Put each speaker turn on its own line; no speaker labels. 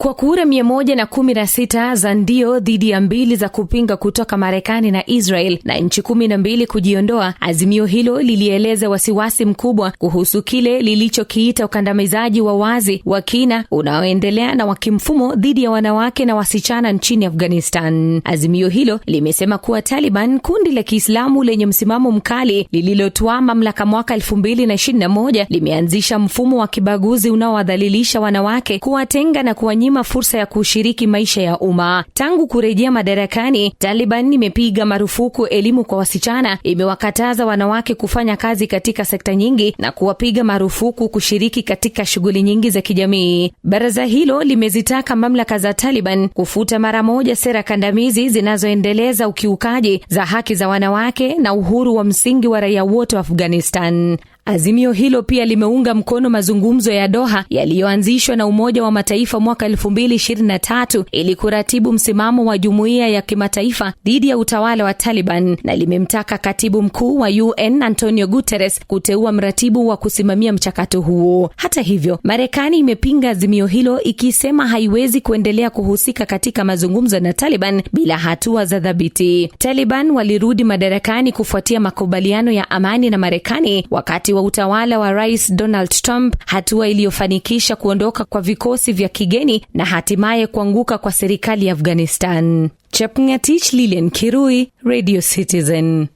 Kwa kura 116 za ndio dhidi ya 2 za kupinga kutoka Marekani na Israel na nchi 12 kujiondoa, azimio hilo lilieleza wasiwasi mkubwa kuhusu kile lilichokiita ukandamizaji wa wazi wa kina unaoendelea na wa kimfumo dhidi ya wanawake na wasichana nchini Afghanistan. Azimio hilo limesema kuwa Taliban, kundi la Kiislamu lenye msimamo mkali lililotoa mamlaka mwaka 2021, limeanzisha mfumo wa kibaguzi unaowadhalilisha wanawake, kuwatenga na kuwanyima fursa ya kushiriki maisha ya umma. Tangu kurejea madarakani, Taliban imepiga marufuku elimu kwa wasichana, imewakataza wanawake kufanya kazi katika sekta nyingi na kuwapiga marufuku kushiriki katika shughuli nyingi za kijamii. Baraza hilo limezitaka mamlaka za Taliban kufuta mara moja sera kandamizi zinazoendeleza ukiukaji za haki za wanawake na uhuru wa msingi wa raia wote wa Afghanistan. Azimio hilo pia limeunga mkono mazungumzo ya Doha yaliyoanzishwa na Umoja wa Mataifa mwaka 2023 ili kuratibu msimamo wa jumuiya ya kimataifa dhidi ya utawala wa Taliban, na limemtaka katibu mkuu wa UN Antonio Guterres kuteua mratibu wa kusimamia mchakato huo. Hata hivyo, Marekani imepinga azimio hilo, ikisema haiwezi kuendelea kuhusika katika mazungumzo na Taliban bila hatua za dhabiti. Taliban walirudi madarakani kufuatia makubaliano ya amani na Marekani wakati wa utawala wa Rais Donald Trump, hatua iliyofanikisha kuondoka kwa vikosi vya kigeni na hatimaye kuanguka kwa serikali ya Afghanistan. Chepngetich Lilian Kirui, Radio Citizen.